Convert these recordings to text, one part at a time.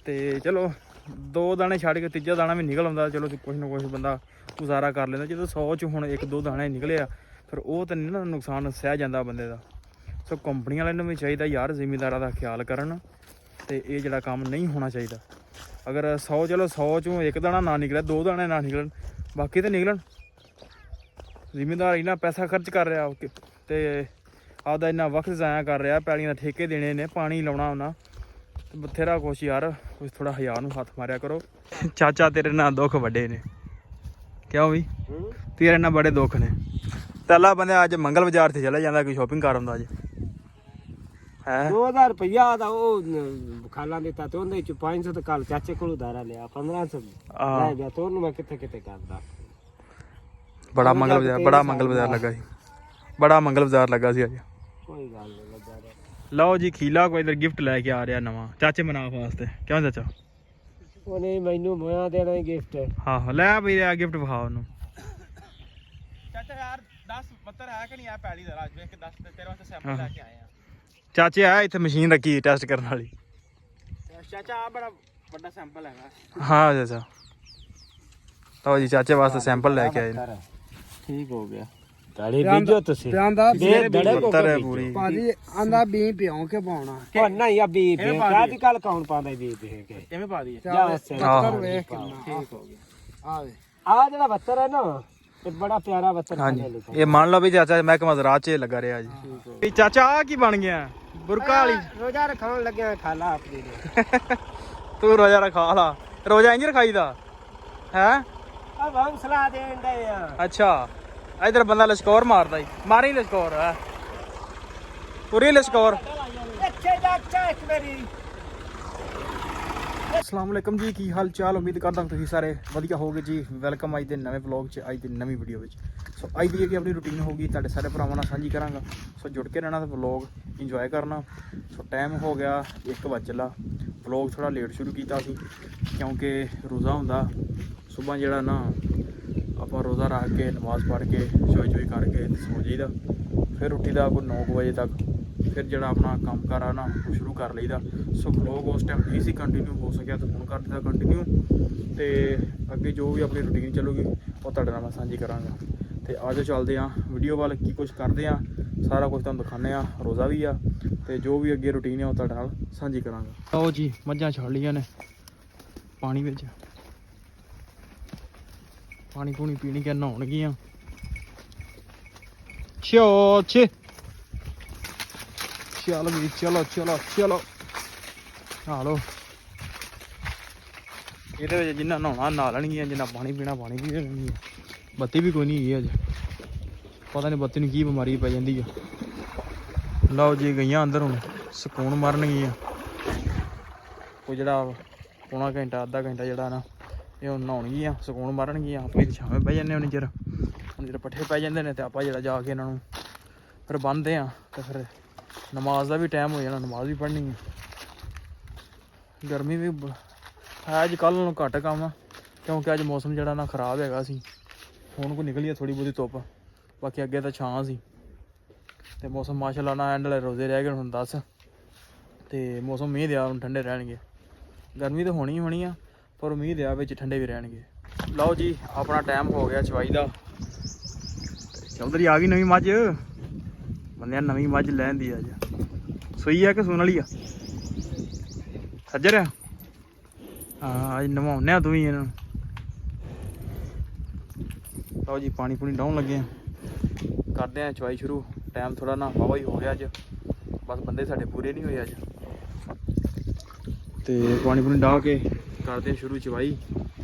ਤੇ ਚਲੋ 2 ਦਾਣੇ ਛੱਡ ਕੇ ਤੀਜਾ ਦਾਣਾ ਵੀ ਨਿਕਲ ਆਉਂਦਾ, ਚਲੋ ਕੁਛ ਨਾ ਕੁਛ ਬੰਦਾ ਗੁਜ਼ਾਰਾ ਕਰ ਲੈਂਦਾ। ਜਦੋਂ 100 ਚ ਹੁਣ 1-2 ਦਾਣੇ ਨਿਕਲਿਆ ਫਿਰ ਉਹ ਤਾਂ ਨਹੀਂ ਨਾ ਨੁਕਸਾਨ ਸਹਿ ਜਾਂਦਾ ਬੰਦੇ ਦਾ। ਸੋ ਕੰਪਨੀ ਵਾਲਿਆਂ ਨੂੰ ਵੀ ਚਾਹੀਦਾ ਯਾਰ ਜ਼ਿਮੀਂਦਾਰਾਂ ਦਾ ਖਿਆਲ ਕਰਨ, ਤੇ ਇਹ ਜਿਹੜਾ ਕੰਮ ਨਹੀਂ ਹੋਣਾ ਚਾਹੀਦਾ। ਅਗਰ 100 ਚਲੋ 100 ਚੋਂ 1 ਦਾਣਾ ਨਾ ਨਿਕਲਿਆ, 2 ਦਾਣੇ ਨਾ ਨਿਕਲਣ, ਬਾਕੀ ਤਾਂ ਨਿਕਲਣ। ਜ਼ਿਮੀਂਦਾਰ ਇੰਨਾ ਪੈਸਾ ਖਰਚ ਕਰ ਰਿਹਾ ਤੇ ਆਪਦਾ ਇੰਨਾ ਵਕਤ ਜ਼ਾਇਆ ਕਰ ਰਿਹਾ, ਪੈਲੀਆਂ ਦੇ ਠੇਕੇ ਦੇਣੇ ਨੇ, ਪਾਣੀ ਲਾਉਣਾ ਉਹਨਾਂ, ਬਥੇਰਾ ਕੁਛ ਯਾਰ। ਕੁਛ ਥੋੜਾ ਹਯਾ ਨੂੰ ਹੱਥ ਮਾਰਿਆ ਕਰੋ। ਚਾਚਾ ਤੇਰੇ ਨਾਲ ਦੁੱਖ ਵੱਡੇ ਨੇ, ਕਿਉਂ ਵੀ ਤੇਰੇ ਨਾਲ ਬੜੇ ਦੁੱਖ ਨੇ। ਪਹਿਲਾ ਬੰਦਾ ਅੱਜ ਮੰਗਲ ਬਾਜ਼ਾਰ ਤੇ ਚਲਾ ਜਾਂਦਾ ਕੋਈ ਸ਼ੋਪਿੰਗ ਕਰ ਆਉਂਦਾ ਅੱਜ ਹੈ। 2000 ਰੁਪਇਆ ਦਾ ਉਹ ਖਾਲਾ ਦਿੱਤਾ ਤੇ ਉਹਦੇ ਚ 500 ਤੇ ਕੱਲ ਚਾਚੇ ਕੋਲ ਉਧਾਰਾ ਲਿਆ, 1500 ਲੈ ਗਿਆ ਤੇ ਉਹਨੂੰ ਮੈਂ ਕਿੱਥੇ ਕਿੱਥੇ ਕਰਦਾ। ਬੜਾ ਮੰਗਲ ਬਾਜ਼ਾਰ ਲੱਗਾ ਸੀ, ਬੜਾ ਮੰਗਲ ਬਾਜ਼ਾਰ ਲੱਗਾ ਸੀ ਅੱਜ। ਕੋਈ ਗੱਲ ਨਹੀਂ ਲੱਗਾ ਰਿਹਾ। ਲਓ ਜੀ ਖੀਲਾ ਕੋਈ ਇਧਰ ਗਿਫਟ ਲੈ ਕੇ ਆ ਰਿਹਾ ਨਵਾਂ ਚਾਚੇ ਮਨਾਫ ਵਾਸਤੇ, ਕਿਉਂ ਚਾਚਾ? ਉਹਨੇ ਮੈਨੂੰ ਮੋਇਆ ਦੇਣਾ ਗਿਫਟ। ਹਾਂ ਲੈ ਬਈ ਆ ਗਿਫਟ ਵਿਖਾ ਉਹਨੂੰ। ਚਾਚਾ ਯਾਰ 10 ਪੱਤਰ ਹੈ ਕਿ ਨਹੀਂ ਆ ਪੈਲੀ ਦਾ, ਰਾਜ ਵੇਖ ਕੇ 10 ਤੇਰੇ ਵਾਸਤੇ ਸੈਂਪਲ ਲੈ ਕੇ ਆਏ ਆ। ਚਾਚੇ ਆ ਇੱਥੇ ਮਸ਼ੀਨ ਰੱਖੀ ਟੈਸਟ ਕਰਨ ਵਾਲੀ। ਚਾਚਾ ਆ ਬੜਾ ਵੱਡਾ ਸੈਂਪਲ ਹੈਗਾ। ਹਾਂ ਚਾਚਾ ਲਓ ਜੀ ਚਾਚੇ ਵਾਸਤੇ ਸੈਂਪਲ ਲੈ ਕੇ ਆਏ ਨੇ। ਠੀਕ ਹੋ ਗਿਆ। ਗਾੜੀ ਬੀਜੋ ਤੁਸੀਂ ਆਂਦਾ ਪੱਤਰ ਹੈ ਪੂਰੀ ਭਾਜੀ, ਆਂਦਾ ਬੀ ਪਿਉਂ ਕੇ ਪਾਉਣਾ। ਉਹ ਨਹੀਂ ਆ ਬੀ ਕਾਦੀ ਕੱਲ ਕੌਣ ਪਾਉਂਦਾ ਬੀ ਦੇ ਕੇ ਕਿਵੇਂ ਪਾ ਦਈਏ? ਪੱਤਰ ਵੇਖ ਕਿੰਨਾ ਠੀਕ ਹੋ ਗਿਆ। ਆ ਵੇ ਆ ਜਿਹੜਾ ਬੱਤਰ ਹੈ ਨਾ, ਇਹ ਬੜਾ ਪਿਆਰਾ ਬੱਤਰ ਹੈ। ਹਾਂਜੀ ਇਹ ਮੰਨ ਲਓ ਵੀ ਚਾਚਾ ਮੈਂ ਕਿ ਮਜ਼ਰਾਤ 'ਚ ਲੱਗਾ ਰਿਹਾ ਜੀ। ਚਾਚਾ ਆ ਕੀ ਬਣ ਗਿਆ? ਬੁਰਕਾ ਵਾਲੀ ਰੋਜ਼ਾ ਰਖਾਉਣ ਲੱਗਿਆ ਖਾਲਾ ਆਪਣੀ ਨੇ। ਤੂੰ ਰੋਜ਼ਾ ਰਖਾ ਲਾ। ਰੋਜ਼ਾ ਇੰਜ ਰਖਾਈਦਾ ਹੈ? ਆ ਵਾਂਗ ਸਲਾਹ ਦੇਣ ਦੇ ਆ। ਅੱਛਾ ਇਧਰ ਬੰਦਾ ਲਸ਼ਕੌਰ ਮਾਰਦਾ ਈ, ਮਾਰੀ ਲਸ਼ਕੌਰ ਹੈ ਪੂਰੀ ਲਸ਼ਕੌਰ। ਅੱਛੇ ਜਾ ਇੱਕ ਵਾਰੀ। ਅਸਲਾਮ ਵਾਲੇਕਮ ਜੀ, ਕੀ ਹਾਲ ਚਾਲ? ਉਮੀਦ ਕਰਦਾ ਤੁਸੀਂ ਸਾਰੇ ਵਧੀਆ ਹੋਗੇ ਜੀ। ਵੈਲਕਮ ਅੱਜ ਦੇ ਨਵੇਂ ਵਲੌਗ 'ਚ, ਅੱਜ ਦੀ ਨਵੀਂ ਵੀਡੀਓ ਵਿੱਚ। ਸੋ ਅੱਜ ਦੀ ਜਿਹੜੀ ਆਪਣੀ ਰੂਟੀਨ ਹੋਗੀ ਤੁਹਾਡੇ ਸਾਰੇ ਭਰਾਵਾਂ ਨਾਲ ਸਾਂਝੀ ਕਰਾਂਗਾ। ਸੋ ਜੁੜ ਕੇ ਰਹਿਣਾ ਤੇ ਵਲੌਗ ਇੰਜੋਏ ਕਰਨਾ। ਸੋ ਟਾਈਮ ਹੋ ਗਿਆ 1 ਵਜੇ ਚੱਲਾ। ਵਲੌਗ ਥੋੜਾ ਲੇਟ ਸ਼ੁਰੂ ਕੀਤਾ ਸੀ ਕਿਉਂਕਿ ਰੋਜ਼ਾ ਹੁੰਦਾ। ਸੁਬਾਹ ਜਿਹੜਾ ਨਾ ਆਪਾਂ ਰੋਜ਼ਾ ਰੱਖ ਕੇ ਨਮਾਜ਼ ਪੜ੍ਹ ਕੇ ਚੋਈ ਕਰਕੇ ਸੌ ਜਾਈਦਾ, ਫਿਰ ਉੱਠੀਦਾ ਕੋਈ 9 ਵਜੇ ਤੱਕ। ਫਿਰ ਜਿਹੜਾ ਆਪਣਾ ਕੰਮ ਕਾਰ ਆ ਨਾ ਉਹ ਸ਼ੁਰੂ ਕਰ ਲਈਦਾ। ਸੋ ਵਲੌਗ ਉਸ ਟਾਈਮ ਨਹੀਂ ਸੀ ਕੰਟੀਨਿਊ ਹੋ ਸਕਿਆ ਤਾਂ ਹੁਣ ਕਰ ਦਿੱਤਾ ਕੰਟੀਨਿਊ, ਤੇ ਅੱਗੇ ਜੋ ਵੀ ਆਪਣੀ ਰੂਟੀਨ ਚੱਲੂਗੀ ਉਹ ਤੁਹਾਡੇ ਨਾਲ ਮੈਂ ਸਾਂਝੀ ਕਰਾਂਗਾ। ਤੇ ਅੱਜ ਚੱਲਦੇ ਹਾਂ ਵੀਡੀਓ ਵੱਲ, ਕੀ ਕੁਛ ਕਰਦੇ ਹਾਂ ਸਾਰਾ ਕੁਝ ਤੁਹਾਨੂੰ ਦਿਖਾਉਂਦੇ ਹਾਂ। ਰੋਜ਼ਾ ਵੀ ਆ ਤੇ ਜੋ ਵੀ ਅੱਗੇ ਰੂਟੀਨ ਹੈ ਉਹ ਤੁਹਾਡੇ ਨਾਲ ਸਾਂਝੀ ਕਰਾਂਗਾ। ਆਓ ਜੀ ਮੱਝਾਂ ਛੱਡ ਲਈਆਂ ਨੇ ਪਾਣੀ ਵਿੱਚ, ਪਾਣੀ ਪੂਣੀ ਪੀਣੀ ਕੇ ਨਹਾਉਣਗੀਆਂ। ਛੇ ਚੱਲ ਵੀ ਚਲੋ ਨਹਾ ਲਓ। ਇਹਦੇ ਵਿੱਚ ਜਿੰਨਾ ਨਹਾਉਣਾ ਨਹਾ ਲੈਣਗੀਆਂ, ਜਿੰਨਾ ਪਾਣੀ ਪੀਣਾ ਪਾਣੀ ਪੀ ਲੈਣਗੀਆਂ। ਬੱਤੀ ਵੀ ਕੋਈ ਨਹੀਂ ਹੈਗੀ ਅੱਜ, ਪਤਾ ਨਹੀਂ ਬੱਤੀ ਨੂੰ ਕੀ ਬਿਮਾਰੀ ਪੈ ਜਾਂਦੀ ਆ। ਲਓ ਜੀ ਗਈਆਂ ਅੰਦਰ, ਹੁਣ ਸਕੂਨ ਮਾਰਨਗੀਆਂ। ਕੋਈ ਜਿਹੜਾ ਪੌਣਾ ਘੰਟਾ ਅੱਧਾ ਘੰਟਾ ਜਿਹੜਾ ਨਾ ਇਹ ਹੁਣ ਨਹਾਉਣਗੀਆਂ, ਸਕੂਨ ਮਾਰਨਗੀਆਂ। ਆਪਾਂ ਇੱਥੇ ਛਾਵੇਂ ਬਹਿ ਜਾਂਦੇ ਹੁਣ ਚਿਰ, ਹੁਣ ਜਿਹੜੇ ਪੱਠੇ ਪੈ ਜਾਂਦੇ ਨੇ ਤੇ ਆਪਾਂ ਜਿਹੜਾ ਜਾ ਕੇ ਇਹਨਾਂ ਨੂੰ ਫਿਰ ਬੰਨ੍ਹਦੇ ਹਾਂ। ਤੇ ਫਿਰ ਨਮਾਜ਼ ਦਾ ਵੀ ਟਾਈਮ ਹੋ ਜਾਣਾ, ਨਮਾਜ਼ ਵੀ ਪੜ੍ਹਨੀ ਹੈ। ਗਰਮੀ ਵੀ ਹੈ ਅੱਜ, ਕੱਲ੍ਹ ਨਾਲੋਂ ਘੱਟ ਕੰਮ ਆ ਕਿਉਂਕਿ ਅੱਜ ਮੌਸਮ ਜਿਹੜਾ ਨਾ ਖ਼ਰਾਬ ਹੈਗਾ ਸੀ। ਹੁਣ ਕੋ ਨਿਕਲੀ ਆ ਥੋੜ੍ਹੀ ਬਹੁਤੀ ਧੁੱਪ, ਬਾਕੀ ਅੱਗੇ ਤਾਂ ਛਾਂ ਸੀ। ਤੇ ਮੌਸਮ ਮਾਸ਼ਾਅੱਲਾ ਨਾ ਐਂਡ ਵਾਲੇ ਰੋਜ਼ੇ ਰਹਿ ਗਏ ਹੁਣ 10, ਤੇ ਮੌਸਮ ਮੀਂਹ ਦਿਆ ਹੁਣ ਠੰਡੇ ਰਹਿਣਗੇ। ਗਰਮੀ ਤਾਂ ਹੋਣੀ ਆ ਪਰ ਉਮੀਦ ਆ ਵਿੱਚ ਠੰਡੇ ਵੀ ਰਹਿਣਗੇ। ਲਓ ਜੀ ਆਪਣਾ ਟਾਈਮ ਹੋ ਗਿਆ ਚਵਾਈ ਦਾ। ਚੌਧਰੀ ਆ ਗਈ ਨਵੀਂ ਮੱਝ, ਬੰਦਿਆਂ ਨਵੀਂ ਮੱਝ ਲੈਣ ਦੀ ਅੱਜ। ਸੂਈ ਆ ਕਿ ਸੂਣ ਵਾਲੀ ਆ? ਸੱਜਰ ਆ। ਹਾਂ ਅੱਜ ਨਵਾਉਣੇ ਆ ਤੂੰ ਵੀ ਇਹਨਾਂ ਨੂੰ। ਲਓ ਜੀ ਪਾਣੀ ਪੂਣੀ ਡਾਉਣ ਲੱਗੇ ਆ, ਕਰਦੇ ਆ ਚਵਾਈ ਸ਼ੁਰੂ। ਟਾਈਮ ਥੋੜਾ ਨਾ ਵਾਹਵਾ ਹੀ ਹੋ ਗਿਆ ਅੱਜ, ਬਸ ਬੰਦੇ ਸਾਡੇ ਪੂਰੇ ਨਹੀਂ ਹੋਏ ਅੱਜ। ਤੇ ਪਾਣੀ ਪੂਣੀ ਡਾਹ ਕੇ ਕਰਦੇ ਆ ਸ਼ੁਰੂ ਚਵਾਈ।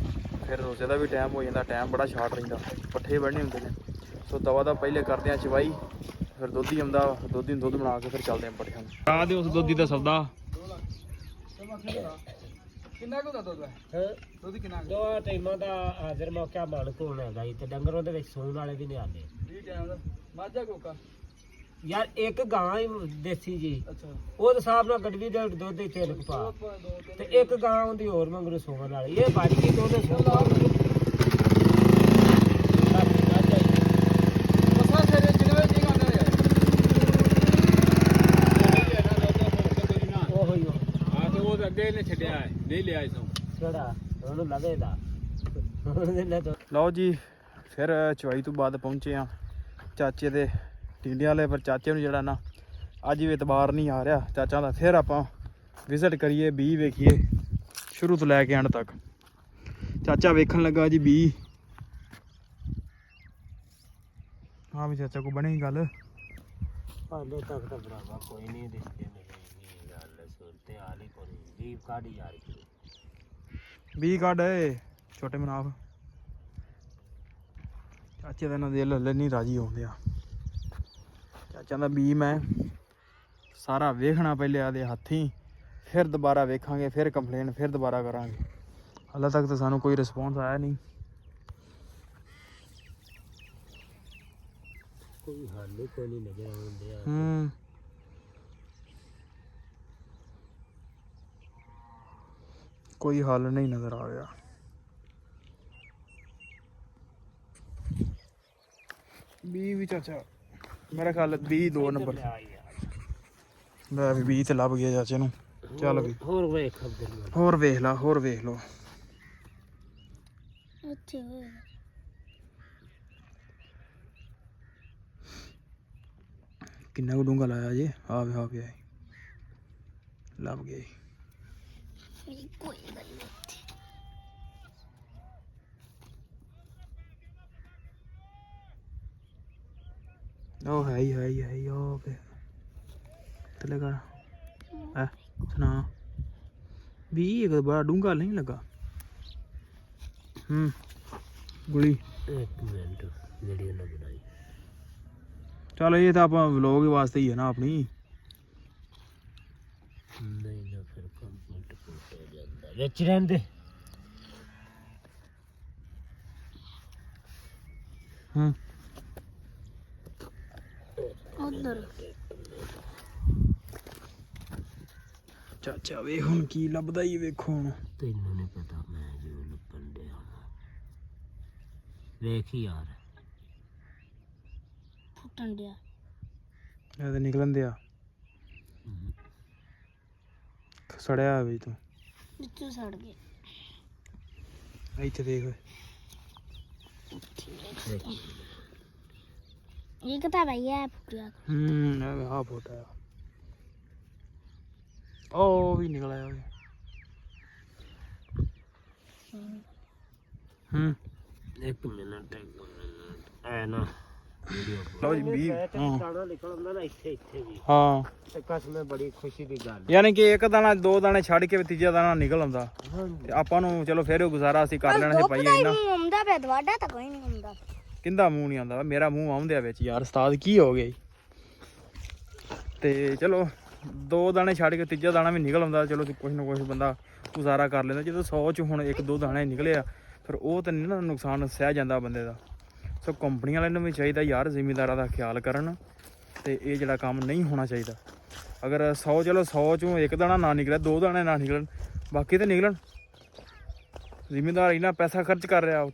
ਫਿਰ ਰੋਜ਼ੇ ਦਾ ਵੀ ਟਾਈਮ ਹੋ ਜਾਂਦਾ, ਟਾਈਮ ਬੜਾ ਸ਼ਾਰਟ ਰਹਿੰਦਾ, ਪੱਠੇ ਵੱਢਣੇ ਹੁੰਦੇ ਨੇ। ਸੋ ਦਵਾ ਦਾ ਪਹਿਲੇ ਕਰਦੇ ਆ ਚਵਾਈ, ਫਿਰ ਦੁੱਧ ਹੀ ਆਉਂਦਾ, ਦੁੱਧ ਬਣਾ ਕੇ ਫਿਰ ਚੱਲਦੇ ਆ ਪੱਠਿਆਂ ਨੂੰ। ਆ ਦੇ ਉਸ ਦੁੱਧ ਦਾ ਸੌਦਾ ਕਿੰਨਾ ਕੁ ਦੁੱਧ ਹੈ? ਦੁੱਧ ਕਿੰਨਾ? 2 ਟਾਈਮਾਂ ਦਾ ਹਾਜ਼ਰ ਮੌਕਾ ਬਣ ਕੋਣ ਹੈਗਾ ਤੇ ਡੰਗਰ ਉਹਦੇ ਵਿੱਚ ਸੌਣ ਵਾਲੇ ਵੀ ਨਹੀਂ ਆਉਂਦੇ। 20 ਟਾਈਮ ਦਾ ਮਾਝਾ ਕੋਕਾ ਯਾਰ ਇੱਕ ਗਾਂ ਹੀ ਦੇਸੀ ਜੀ, ਅੱਛਾ ਉਹ ਹਿਸਾਬ ਨਾਲ ਗੜਵੀ ਦੇ ਦੁੱਧ ਹੀ 3 ਪਾ, ਤੇ ਇੱਕ ਗਾਂ ਉਹਦੀ ਹੋਰ ਮੰਗਰੂ ਸੌਣ ਵਾਲੀ। ਇਹ ਬਾਜੀ ਕੀ ਦੋਨੇ ਸੌਣ ਵਾਲੀ। ਮਸਾ ਸਵੇਰੇ ਕਿੰਨੇ ਵਜੇ ਆਉਂਦਾ ਹੈ? ਉਹੀ ਹਾਂ ਤੇ ਉਹ ਅੱਗੇ ਇਹਨੇ ਛੱਡਿਆ ਹੈ। ਲੈ ਲਿਆ ਇਸੋਂ ਕਿਹੜਾ ਉਹਨੂੰ ਲਵੇਦਾ ਉਹਦੇ ਲੈ ਤੋਂ ਲਓ ਜੀ ਫਿਰ ਚਵਾਈ ਤੋਂ ਬਾਅਦ ਪਹੁੰਚੇ ਆ ਚਾਚੇ ਦੇ ਟਿੰਡਿਆਂ ਵਾਲੇ। ਪਰ ਚਾਚੇ ਨੂੰ ਜਿਹੜਾ ਨਾ ਅੱਜ ਵੀ ਇਤਬਾਰ ਨਹੀਂ ਆ ਰਿਹਾ ਚਾਚਾ ਦਾ। ਫਿਰ ਆਪਾਂ ਵਿਜ਼ਿਟ ਕਰੀਏ ਬੀ ਵੇਖੀਏ ਸ਼ੁਰੂ ਤੋਂ ਲੈ ਕੇ ਐਂਡ ਤੱਕ। ਚਾਚਾ ਵੇਖਣ ਲੱਗਾ ਜੀ ਬੀ। ਹਾਂ ਵੀ ਚਾਚਾ ਕੋ ਬਣੀ ਗੱਲ। ਹਾਲੇ ਤੱਕ ਤਾਂ ਭਰਾਵਾ ਕੋਈ ਨਹੀਂ ਦਿਸਦੇ ਨਹੀਂ ਗੱਲ ਸੁਣਤੇ ਹਾਲੇ ਕੋਈ ਵੀ ਕਾੜੀ ਯਾਰ ਬੀ ਕੱਢ ਏ ਛੋਟੇ ਮਨਾਫ। ਚਾਚੇ ਦਾ ਨਾ ਦਿਲ ਹਲੇ ਨਹੀਂ ਰਾਜੀ ਆਉਂਦੇ ਆ। ਚਾਚਾ ਦਾ ਬੀ ਮੈਂ ਸਾਰਾ ਵੇਖਣਾ ਪਹਿਲੇ ਆਦੇ ਹੱਥੀਂ, ਫਿਰ ਦੁਬਾਰਾ ਵੇਖਾਂਗੇ, ਫਿਰ ਕੰਪਲੇਨ, ਫਿਰ ਦੁਬਾਰਾ ਕਰਾਂਗੇ। ਹਾਲੇ ਤੱਕ ਤਾਂ ਸਾਨੂੰ ਕੋਈ ਰਿਸਪੌਂਸ ਆਇਆ ਨਹੀਂ। ਕੋਈ ਹਾਲੇ ਕੋਈ ਨਹੀਂ ਨਜ਼ਰ ਆਉਂਦੇ ਆ। ਕੋਈ ਹੱਲ ਨਹੀਂ ਨਜ਼ਰ ਆ ਰਿਹਾ। ਬੀ ਵੀ ਚਾਚਾ ਮੇਰਾ ਖਿਆਲ 2 ਨੰਬਰ ਲੈ ਵੀ 20 ਤੇ ਲੱਭ ਗਿਆ ਚਾਚੇ ਨੂੰ। ਚੱਲ ਵੀ ਹੋਰ ਵੇਖ ਖਬਰ ਹੋਰ ਵੇਖ ਲਾ, ਹੋਰ ਵੇਖ ਲੋ। ਉੱਥੇ ਹੋਇਆ ਕਿੰਨਾ ਕੁ ਡੂੰਘਾ ਲਾਇਆ ਜੇ? ਆ ਵੇ ਆ ਪਿਆ ਲੱਭ ਗਿਆ। ਕੋਈ ਗੱਲ ਨਹੀਂ। ਉਹ ਹੈ ਹੀ ਉਹ ਪੇ ਤੇ ਲਗਾ ਆ ਸੁਣਾ ਵੀ ਇਹ ਬੜਾ ਡੂੰਘਾ ਨਹੀਂ ਲੱਗਾ। ਗੁਲੀ ਇੱਕ ਮਿੰਟ ਵੀਡੀਓ ਨਾ ਬਣਾਈ। ਚਲ ਇਹ ਤਾਂ ਆਪਾਂ ਵਲੋਗ ਵਾਸਤੇ ਹੀ ਹੈ ਨਾ ਆਪਣੀ। ਨਹੀਂ ਨਾ ਫਿਰ ਕੰਪਲੀਟ ਹੋ ਜਾਂਦਾ ਵਿੱਚ ਰਹਿੰਦੇ। ਉਧਰ ਚਾਚਾ ਵੇਖ ਹੁਣ ਕੀ ਲੱਭਦਾ ਹੀ ਵੇਖੋ ਹੁਣ। ਤੈਨੂੰ ਨਹੀਂ ਪਤਾ ਮੈਂ ਜੋ ਲੱਭਣ ਡਿਆ ਵੇਖ ਯਾਰ ਫੁੱਟਣ ਡਿਆ। ਇਹ ਤਾਂ ਨਿਕਲਣ ਦਿਆ ਸੜਿਆ ਵੀ ਤੂੰ ਵਿੱਚੋਂ ਸੜ ਗਿਆ। ਇੱਥੇ ਦੇਖ ਇਹ ਕਿਤਾ ਭਈਆ ਫੁੱਟਿਆ। ਆ ਫੋਟਾ ਉਹ ਵੀ ਨਿਕਲ ਆਇਆ ਵੇ। ਇੱਕ ਮਿੰਟ ਐ ਨਾ ਵੀਡੀਓ ਲਓ ਜੀ 20 ਦਾਣਾ ਨਿਕਲ ਆਉਂਦਾ ਨਾ ਇੱਥੇ ਵੀ। ਹਾਂ ਤੇ ਕਸਮ ਬੜੀ ਖੁਸ਼ੀ ਦੀ ਗੱਲ। ਯਾਨੀ ਕਿ ਇੱਕ ਦਾਣਾ 2 ਦਾਣੇ ਛੱਡ ਕੇ ਤੀਜਾ ਦਾਣਾ ਨਿਕਲ ਆਉਂਦਾ। ਤੇ ਆਪਾਂ ਨੂੰ ਚਲੋ ਫਿਰ ਉਹ ਗੁਜ਼ਾਰਾ ਅਸੀਂ ਕਰ ਲੈਣਾ ਸੀ ਪਾਈਏ ਇਹਨਾਂ। ਆਉਂਦਾ ਪਿਆ ਤੁਹਾਡਾ ਤਾਂ ਕੋਈ ਨਹੀਂ ਆਉਂਦਾ। ਕਿੰਦਾ ਮੂੰਹ ਨਹੀਂ ਆਉਂਦਾ? ਮੇਰਾ ਮੂੰਹ ਆਉਂਦਿਆ ਵਿੱਚ ਯਾਰ। ਉਸਤਾਦ ਕੀ ਹੋ ਗਿਆ ਜੀ? ਤੇ ਚਲੋ 2 ਦਾਣੇ ਛੱਡ ਕੇ ਤੀਜਾ ਦਾਣਾ ਵੀ ਨਿਕਲ ਆਉਂਦਾ। ਚਲੋ ਕੁਛ ਨਾ ਕੁਛ ਬੰਦਾ ਗੁਜ਼ਾਰਾ ਕਰ ਲੈਂਦਾ। ਜਦੋਂ 100 ਚ ਹੁਣ 1-2 ਦਾਣੇ ਨਿਕਲਿਆ ਫਿਰ ਉਹ ਤਾਂ ਨਹੀਂ ਨਾ ਨੁਕਸਾਨ ਸਹਿ ਜਾਂਦਾ ਬੰਦੇ ਦਾ। ਸੋ ਕੰਪਨੀ ਵਾਲਿਆਂ ਨੂੰ ਵੀ ਚਾਹੀਦਾ ਯਾਰ ਜ਼ਿਮੀਂਦਾਰਾਂ ਦਾ ਖਿਆਲ ਕਰਨ। ਤੇ ਇਹ ਜਿਹੜਾ ਕੰਮ ਨਹੀਂ ਹੋਣਾ ਚਾਹੀਦਾ। ਅਗਰ 100 ਚਲੋ 100 ਚੋਂ 1 ਦਾਣਾ ਨਾ ਨਿਕਲਿਆ, 2 ਦਾਣੇ ਨਾ ਨਿਕਲਣ, ਬਾਕੀ ਤਾਂ ਨਿਕਲਣ। ਜ਼ਿਮੀਂਦਾਰ ਇੰਨਾ ਪੈਸਾ ਖਰਚ ਕਰ ਰਿਹਾ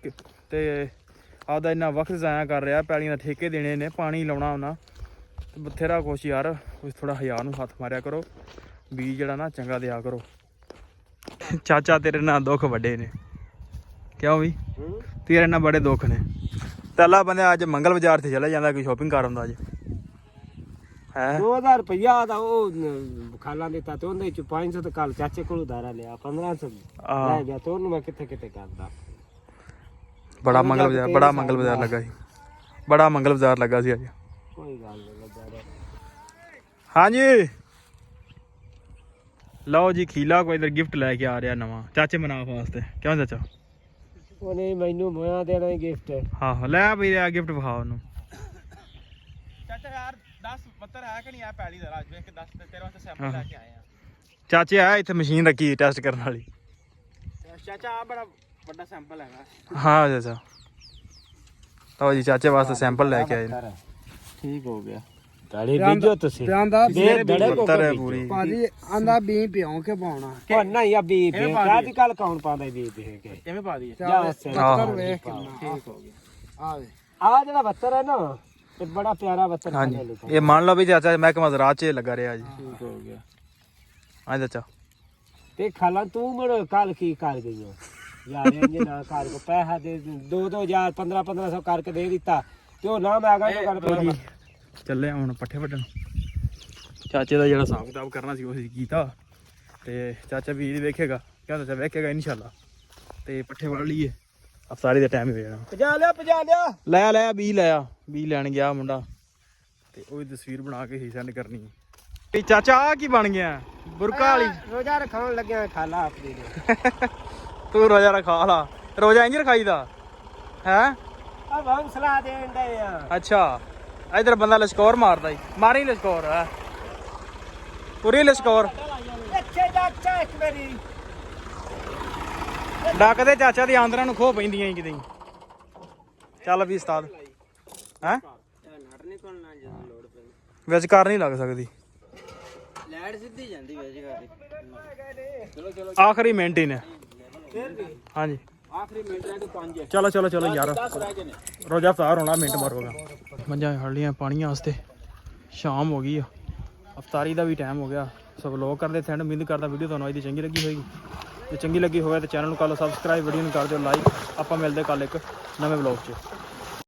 ਤੇ ਆਪਦਾ ਇੰਨਾ ਵਕਤ ਜ਼ਾਇਆ ਕਰ ਰਿਹਾ। ਪੈਲੀਆਂ ਦਾ ਠੇਕੇ ਦੇਣੇ ਨੇ, ਪਾਣੀ ਲਾਉਣਾ ਉਹਨਾਂ ਤੇ ਬਥੇਰਾ ਕੁਛ ਯਾਰ। ਕੁਛ ਥੋੜਾ ਹਜ਼ਾਰ ਨੂੰ ਹੱਥ ਮਾਰਿਆ ਕਰੋ। ਬੀਜ ਜਿਹੜਾ ਨਾ ਚੰਗਾ ਦਿਆ ਕਰੋ। ਚਾਚਾ ਤੇਰੇ ਨਾਲ ਦੁੱਖ ਵੱਡੇ ਨੇ। ਕਿਉਂ ਵੀ ਤੇਰੇ ਨਾਲ ਬੜੇ ਦੁੱਖ ਨੇ। ਪਹਿਲਾ ਬੰਦਾ ਅੱਜ ਮੰਗਲ ਬਾਜ਼ਾਰ ਤੇ ਚਲਾ ਜਾਂਦਾ ਕੋਈ ਸ਼ੋਪਿੰਗ ਕਰ ਆਉਂਦਾ ਅੱਜ ਹੈ। 2000 ਰੁਪਇਆ ਦਾ ਉਹ ਖਾਲਾਂ ਦਿੱਤਾ ਤੇ ਉਹਦੇ ਚ 500 ਤੇ ਕੱਲ ਚਾਚੇ ਕੋਲ ਉਧਾਰਾ ਲਿਆ 1500 ਲੈ ਗਿਆ ਤੇ ਉਹਨੂੰ ਮੈਂ ਕਿੱਥੇ ਕਰਦਾ। ਬੜਾ ਮੰਗਲ ਬਾਜ਼ਾਰ ਲੱਗਾ ਸੀ। ਬੜਾ ਮੰਗਲ ਬਾਜ਼ਾਰ ਲੱਗਾ ਸੀ ਅੱਜ। ਕੋਈ ਗੱਲ ਨਹੀਂ ਲੱਗਾ। ਹਾਂਜੀ ਲਓ ਜੀ ਖੀਲਾ ਕੋਈ ਇਧਰ ਗਿਫਟ ਲੈ ਕੇ ਆ ਰਿਹਾ ਨਵਾਂ ਚਾਚੇ ਮਨਾਫ ਵਾਸਤੇ। ਕਿਉਂ ਚਾਚਾ? ਉਹਨੇ ਮੈਨੂੰ ਮੋਇਆ ਦੇਣਾ ਗਿਫਟ। ਹਾਂ ਲੈ ਵੀ ਆ ਗਿਫਟ ਵਿਖਾ ਉਹਨੂੰ। ਚਾਚਾ ਯਾਰ 10 ਪੱਤਰ ਹੈ ਕਿ ਨਹੀਂ ਆ ਪੈਲੀ ਦਾ ਰਾਜ ਵੇਖ ਕੇ 10 ਤੇਰੇ ਵਾਸਤੇ ਸੈਂਪਲ ਲੈ ਕੇ ਆਏ ਆ। ਚਾਚੇ ਆ ਇੱਥੇ ਮਸ਼ੀਨ ਰੱਖੀ ਟੈਸਟ ਕਰਨ ਵਾਲੀ। ਚਾਚਾ ਆ ਬੜਾ ਵੱਡਾ ਸੈਂਪਲ ਹੈਗਾ। ਹਾਂ ਚਾਚਾ ਲਓ ਜੀ ਚਾਚੇ ਵਾਸਤੇ ਸੈਂਪਲ ਲੈ ਕੇ ਆਏ ਨੇ। ਠੀਕ ਹੋ ਗਿਆ। ਗਾੜੀ ਬੀਜੋ ਤੁਸੀਂ। ਆਂਦਾ ਪੱਤਰ ਹੈ ਪੂਰੀ ਭਾਜੀ ਆਂਦਾ ਬੀ ਪਿਉਂ ਕੇ ਪਾਉਣਾ। ਉਹ ਨਹੀਂ ਆ ਬੀ ਕਾਦੀ ਕੱਲ ਕੌਣ ਪਾਉਂਦਾ ਬੀ ਦੇ ਕੇ ਕਿਵੇਂ ਪਾ ਦਈਏ? ਬੱਤਰ ਵੇਖ ਕਿੰਨਾ ਠੀਕ ਹੋ ਗਿਆ। ਆ ਵੇ ਆ ਜਿਹੜਾ ਬੱਤਰ ਹੈ ਨਾ ਇਹ ਬੜਾ ਪਿਆਰਾ ਬੱਤਰ ਹੈ। ਹਾਂਜੀ ਇਹ ਮੰਨ ਲਓ ਵੀ ਚਾਚਾ ਮਹਿਕਮਾ ਜ਼ਰਾਤ 'ਚ ਲੱਗਾ ਰਿਹਾ ਜੀ। ਠੀਕ ਹੋ ਗਿਆ। ਹਾਂ ਚਾਚਾ ਤੇ ਖਾਲਾ ਤੂੰ ਮੜ ਕੱਲ ਕੀ ਕਰ ਗਈ ਹੋ ਯਾਰ ਇੰਜ ਨਾ ਕਰ ਕੋ ਪੈਸਾ ਦੇ 2-2000 1500 ਕਰਕੇ ਦੇ ਦਿੱਤਾ ਤੇ ਉਹ ਨਾ ਮੈਂ ਆਗਾ ਕਰ ਜੀ ਚੱਲੇ ਹੁਣ ਪੱਠੇ ਵੱਢਣ ਚਾਚੇ ਦਾ ਜਿਹੜਾ ਹਿਸਾਬ ਕਿਤਾਬ ਕਰਨਾ ਸੀ ਉਹ ਅਸੀਂ ਕੀਤਾ ਤੇ ਚਾਚਾ ਵੀਰ ਵੇਖੇਗਾ ਕਹਿੰਦਾ ਚਾਚਾ ਵੇਖੇਗਾ ਇਨਸ਼ਾਅੱਲਾ ਤੇ ਪੱਠੇ ਵੱਢ ਲਈਏ ਅਫਤਾਰੀ ਦਾ ਟਾਈਮ ਹੋ ਜਾਣਾ ਭਜਾ ਲਿਆ ਲੈ ਬੀ ਲੈਣ ਗਿਆ ਮੁੰਡਾ ਤੇ ਉਹਦੀ ਤਸਵੀਰ ਬਣਾ ਕੇ ਹੀ ਸੈਂਡ ਕਰਨੀ ਤੇ ਚਾਚਾ ਆ ਕੀ ਬਣ ਗਿਆ ਬੁਰਕਾ ਵਾਲੀ ਰੋਜ਼ਾ ਰਖਾਉਣ ਲੱਗਿਆ ਖਾਲਾ ਆਪਣੀ ਨੇ ਤੂੰ ਰੋਜ਼ਾ ਰਖਾ ਲਾ ਰੋਜ਼ਾ ਇੰਜ ਰਖਾਈਦਾ ਹੈ ਆ ਹੌਸਲਾ ਦੇਣ ਦੇ ਆ ਅੱਛਾ ਇਧਰ ਬੰਦਾ ਲਸ਼ਕੌਰ ਮਾਰਦਾ ਈ ਮਾਰੀ ਲਸ਼ਕੌਰ ਹੈ ਪੂਰੀ ਲਸ਼ਕੌਰ ਇੱਥੇ ਚਾਚਾ ਇੱਕ ਮੇਰੀ ਡੱਕਦੇ ਚਾਚਾ ਦੀ ਆਂਦਰਾਂ ਨੂੰ ਖੋ ਪੈਂਦੀਆਂ ਹੀ ਕਿਤੇ ਚੱਲ ਵੀ ਉਸਤਾਦ ਹੈ ਨੜ ਨਹੀਂ ਕੋਲਣਾ ਜਦੋਂ ਲੋੜ ਪਈ ਵਿੱਚ ਕਰ ਨਹੀਂ ਲੱਗ ਸਕਦੀ ਲੈਟ ਸਿੱਧੀ ਜਾਂਦੀ ਵਿੱਚ ਚਲੋ ਆਖਰੀ ਮਿੰਟ ਹੀ ਨੇ ਹਾਂਜੀ ਆਖਰੀ ਮਿੰਟ ਰਹਿ ਗਏ 5 ਚਲੋ ਯਾਰ ਰੋਜ਼ਾ ਅਫਤਾਰ ਹੋਣਾ ਮਿੰਟ ਮਾਰੋਗਾ ਮੰਝਾਂ ਫੜ ਲੀਆਂ ਪਾਣੀਆਂ ਵਾਸਤੇ ਸ਼ਾਮ ਹੋ ਗਈ ਆ ਅਫਤਾਰੀ ਦਾ ਵੀ ਟਾਈਮ ਹੋ ਗਿਆ ਸੋ ਵਲੋਗ ਕਰਦੇ ਸੈਂਡ ਉਮੀਦ ਕਰਦਾ ਵੀਡੀਓ ਤੁਹਾਨੂੰ ਅੱਜ ਦੀ ਚੰਗੀ ਲੱਗੀ ਹੋਏਗੀ ਜੇ ਚੰਗੀ ਲੱਗੀ ਹੋਵੇ ਤਾਂ ਚੈਨਲ ਨੂੰ ਕਰ ਲਓ ਸਬਸਕ੍ਰਾਈਬ ਵੀਡੀਓ ਨੂੰ ਕਰ ਦਿਓ ਲਾਈਕ ਆਪਾਂ ਮਿਲਦੇ ਕੱਲ ਇੱਕ ਨਵੇਂ ਵਲੋਗ 'ਚ